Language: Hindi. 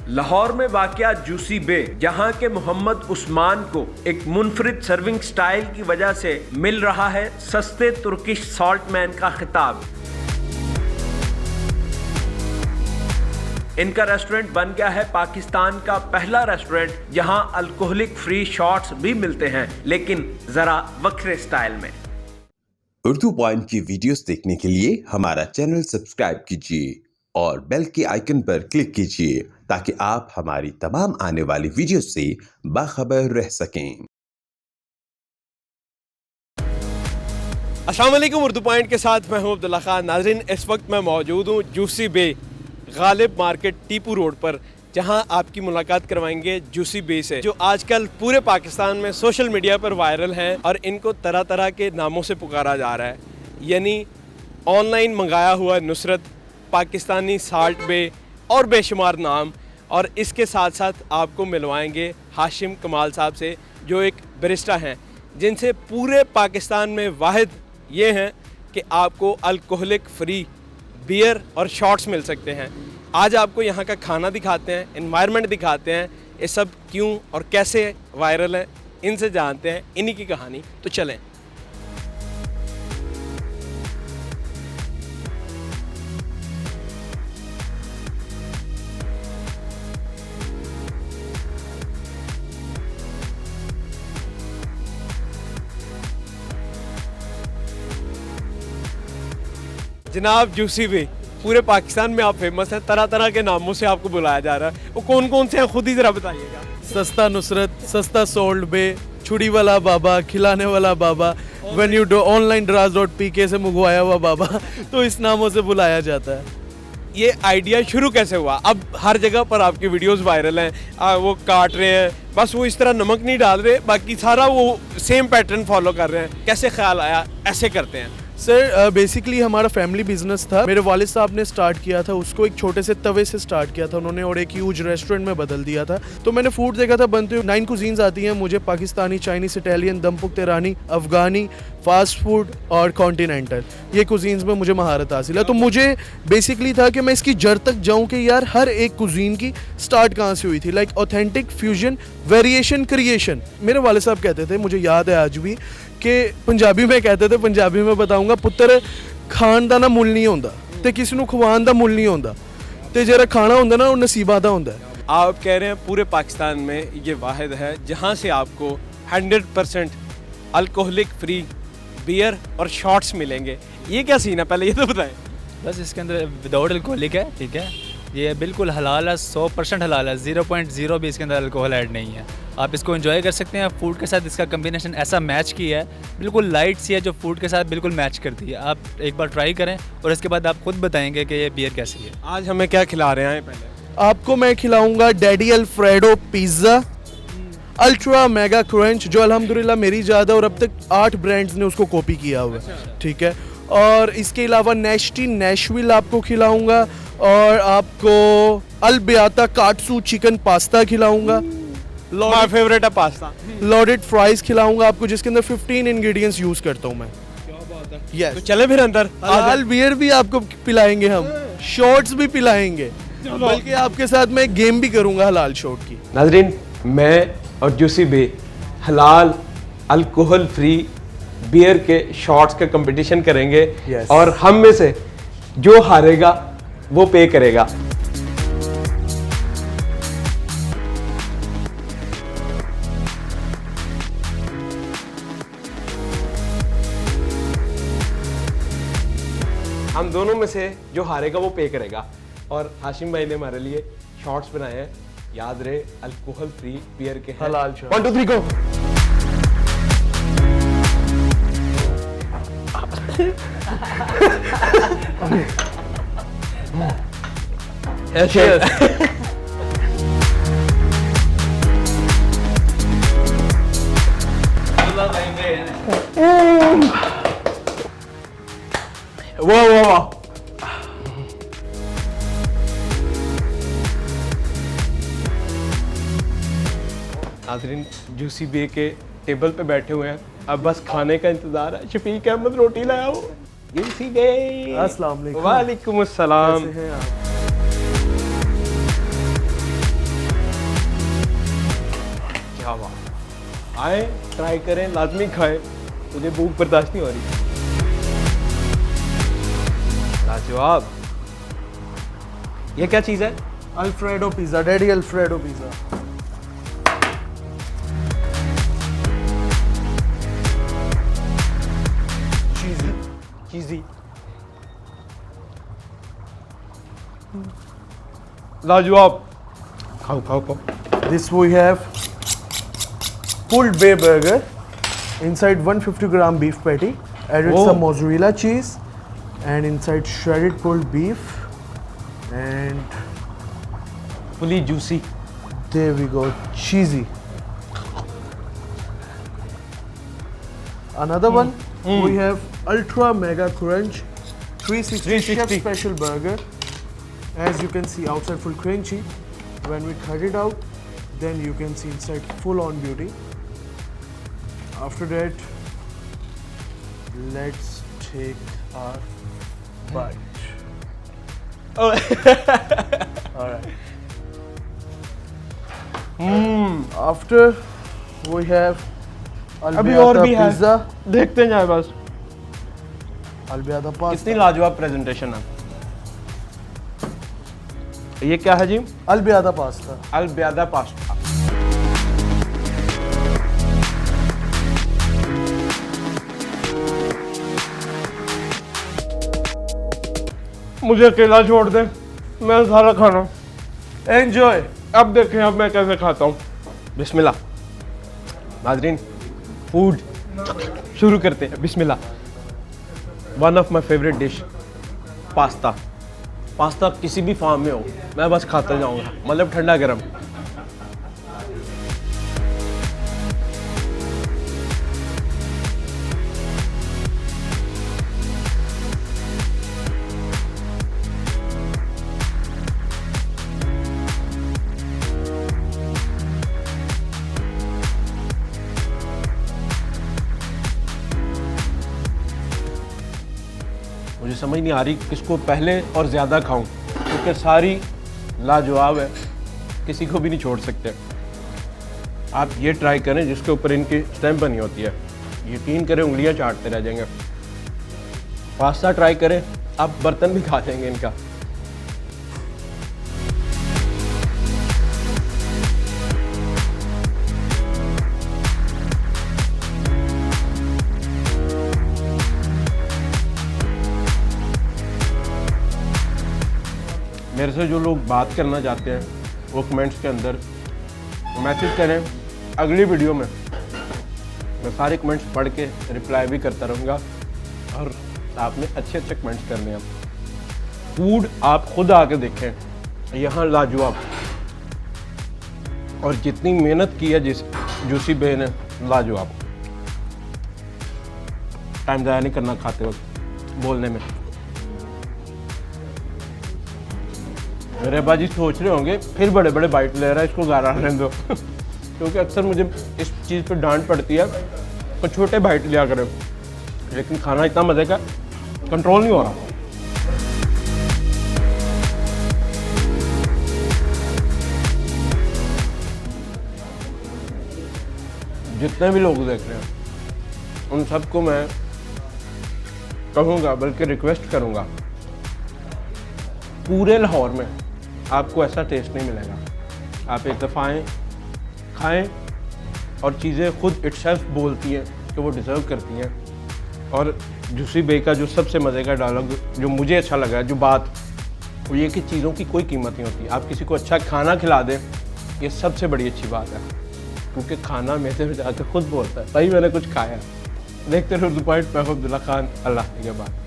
लाहौर में वाक़या जूसी बे, जहां के मोहम्मद उस्मान को एक मुनफरिद सर्विंग स्टाइल की वजह से मिल रहा है सस्ते तुर्किश सॉल्ट मैन का खिताब। इनका रेस्टोरेंट बन गया है पाकिस्तान का पहला रेस्टोरेंट जहां अल्कोहलिक फ्री शॉट्स भी मिलते हैं, लेकिन जरा वक्रे स्टाइल में। उर्दू पॉइंट की वीडियोस देखने के लिए हमारा चैनल सब्सक्राइब कीजिए और बेल के आइकन पर क्लिक कीजिए ताकि आप हमारी तमाम आने वाली वीडियो से बाखबर रह सकें। अस्सलाम वालेकुम, उर्दू पॉइंट के साथ मैं हूं अब्दुल्ला खान। नाज़रीन, इस वक्त मैं मौजूद हूं जूसी बे गालिब मार्केट टीपू रोड पर, जहां आपकी मुलाकात करवाएंगे जूसी बे से, जो आजकल पूरे पाकिस्तान में सोशल मीडिया पर वायरल हैं और इनको तरह तरह के नामों से पुकारा जा रहा है, यानी ऑनलाइन मंगाया हुआ नुसरत, पाकिस्तानी साल्ट बे और बेशुमार नाम। और इसके साथ साथ आपको मिलवाएंगे हाशिम कमाल साहब से, जो एक बरिस्टा हैं, जिनसे पूरे पाकिस्तान में वाहिद ये हैं कि आपको अल्कोहलिक फ्री बियर और शॉट्स मिल सकते हैं। आज आपको यहाँ का खाना दिखाते हैं, एनवायरनमेंट दिखाते हैं, ये सब क्यों और कैसे वायरल है, इनसे जानते हैं इन्हीं की कहानी। तो चलें। जनाब जूसी बे, पूरे पाकिस्तान में आप फेमस हैं, तरह तरह के नामों से आपको बुलाया जा रहा है, वो कौन कौन से हैं खुद ही ज़रा बताइएगा। सस्ता नुसरत, सस्ता सोल्ड बे, छुड़ी वाला बाबा, खिलाने वाला बाबा, व्हेन यू डू ऑनलाइन ड्रास.pk से मंगवाया हुआ बाबा, तो इस नामों से बुलाया जाता है। ये आइडिया शुरू कैसे हुआ? अब हर जगह पर आपकी वीडियोस वायरल हैं, वो काट रहे हैं, बस वो इस तरह नमक नहीं डाल रहे, बाकी सारा वो सेम पैटर्न फॉलो कर रहे हैं। कैसे ख्याल आया ऐसे करते हैं? सर बेसिकली हमारा फैमिली बिजनेस था। मेरे वालिद साहब ने स्टार्ट किया था, उसको एक छोटे से तवे से स्टार्ट किया था उन्होंने और एक ह्यूज रेस्टोरेंट में बदल दिया था। तो मैंने फूड देखा था बनते हुए। 9 कुजीन्स आती हैं मुझे, पाकिस्तानी, चाइनीस, इटालियन, दम पुख्त ईरानी, अफगानी, फास्ट फूड और कॉन्टिनेंटल। ये कुजीन्स में मुझे महारत हासिल है। तो मुझे बेसिकली था कि मैं इसकी जड़ तक जाऊँ कि यार हर एक कुजीन की स्टार्ट कहाँ से हुई थी, like authentic fusion, variation, creation. मेरे वालिद साहब कहते थे, मुझे याद है आज भी, कि पंजाबी में कहते थे, पंजाबी में बताऊंगा, पुत्र खान दा ना मुल नहीं होंदा ते किसी नूं खवान दा मुल नहीं होंदा ते जेरा खाना होंदा ना वो नसीबा दा होंदा। आप कह रहे हैं पूरे पाकिस्तान में ये वाहिद है जहां से आपको 100% अल्कोहलिक फ्री बियर और शॉट्स मिलेंगे। ये क्या सीन है, पहले ये तो बताएं। बस इसके अंदर विदाउट अल्कोहलिक है, ठीक है, ये बिल्कुल हलाल है, 100% हलाल है, 0.0 भी इसके अंदर अल्कोहल ऐड नहीं है। आप इसको एंजॉय कर सकते हैं। फूड के साथ इसका कम्बिनेशन ऐसा मैच किया है, बिल्कुल लाइट सी है जो फूड के साथ बिल्कुल मैच करती है। आप एक बार ट्राई करें और इसके बाद आप खुद बताएंगे कि ये बियर कैसी है। आज हमें क्या खिला रहे हैं? पहले आपको मैं खिलाऊंगा daddy Alfredo pizza ultra mega crunch, जो अल्हम्दुलिल्लाह मेरी ज़्यादा और अब तक 8 ब्रांड्स ने उसको कॉपी किया हुआ है, ठीक है। और इसके अलावा नेस्टी नेशविल आपको खिलाऊंगा और आपको अलबियाता काटसू चिकन पास्ता खिलाऊंगा। माय फेवरेट है पास्ता। लॉडेड फ्राइज खिलाऊंगा आपको, जिसके अंदर 15 इंग्रेडिएंट्स यूज करता हूं मैं। Yes. तो चले फिर अंदर। हलाल बियर भी आपको पिलाएंगे हम, शॉट्स भी पिलाएंगे, बल्कि आपके साथ मैं गेम भी करूंगा हलाल शॉट की। नाजरीन, मैं और जूसी बे हलाल अल्कोहल फ्री बियर के शॉट्स का कंपटीशन करेंगे। Yes. और हम में से जो हारेगा वो पे करेगा। हम दोनों में से जो हारेगा वो पे करेगा। और हाशिम भाई ने हमारे लिए शॉट्स बनाए हैं, याद रहे अल्कोहल फ्री बियर के हैं। हलाल शॉट। 1 2 3 गो। वाह। नाज़रीन, जूसी बे के टेबल पे बैठे हुए हैं, अब बस खाने का इंतजार है। शफीक अहमद रोटी लाया हो। जूसी बे, अस्सलाम वालेकुम। वालेकुम अस्सलाम। कैसे हैं आप? आए, ट्राई करें, लाजमी खाएं, मुझे भूख बर्दाश्त नहीं हो रही। लाजवाब। ये क्या चीज़ है? Alfredo pizza, daddy Alfredo pizza. Cheesy लाजवाब। खाओ खाओ खाओ। This we have pulled bay burger. Inside 150 gram beef patty. Added Oh. some mozzarella cheese. And inside shredded pulled beef. And fully juicy. there we go, cheesy. Another one, we have Ultra Mega Crunch 360 Chef 360. Special Burger. As you can see, outside full crunchy. When we cut it out, then you can see inside full on beauty. After that, let's take our bite. Alright. After we have अभी और भी है। pizza, देखते जाए बस। albiata pasta, कितनी लाजवाब प्रेजेंटेशन है। ये क्या है जी? albiata pasta. अल्बियादा पास्ता। मुझे अकेला छोड़ दे, मैं सारा खाना। Enjoy. अब देखें अब मैं कैसे खाता हूँ। बिस्मिल्लाह। नाजरीन, फूड शुरू करते हैं। बिस्मिल्लाह। One of my favourite dish, pasta. Pasta किसी भी फॉर्म में हो, मैं बस खाता जाऊँगा, मतलब ठंडा गरम। मुझे समझ नहीं आ रही किसको पहले और ज़्यादा खाऊं, क्योंकि सारी लाजवाब है, किसी को भी नहीं छोड़ सकते। आप ये ट्राई करें जिसके ऊपर इनकी स्टैम्प बनी होती है, यकीन करें उंगलियां चाटते रह जाएंगे। पास्ता ट्राई करें, आप बर्तन भी खा जाएंगे इनका। मेरे से जो लोग बात करना चाहते हैं वो कमेंट्स के अंदर मैसेज करें। अगली वीडियो में मैं सारे कमेंट्स पढ़ के रिप्लाई भी करता रहूँगा और आपने अच्छे अच्छे कमेंट्स करने हैं। फूड आप खुद आके देखें, यहाँ लाजवाब। और जितनी मेहनत की है जिस जूसी बे ने, लाजवाब। टाइम ज़ाया नहीं करना खाते वक्त बोलने में। मेरे बाजी सोच रहे होंगे फिर बड़े बड़े बाइट ले रहा है, इसको गारा रहने दो। क्योंकि अक्सर मुझे इस चीज़ पे डांट पड़ती है तो छोटे बाइट लिया करें, लेकिन खाना इतना मज़े का कंट्रोल नहीं हो रहा। जितने भी लोग देख रहे हैं उन सबको मैं कहूँगा, बल्कि रिक्वेस्ट करूँगा, पूरे लाहौर में आपको ऐसा टेस्ट नहीं मिलेगा। आप एक दफ़ा आएँ, खाएँ, और चीज़ें खुद इटसेल्फ बोलती हैं कि वो डिज़र्व करती हैं। और जूसी बे का जो सबसे मज़े का डायलॉग जो मुझे अच्छा लगा, जो बात, वो ये कि चीज़ों की कोई कीमत नहीं होती। आप किसी को अच्छा खाना खिला दें, ये सबसे बड़ी अच्छी बात है, क्योंकि खाना मेरे में जाकर खुद बोलता है भाई मैंने कुछ खाया। देखते रहो उर्दू पॉइंट। मैं हूं अब्दुल्ला खान, अल्लाह के बाद।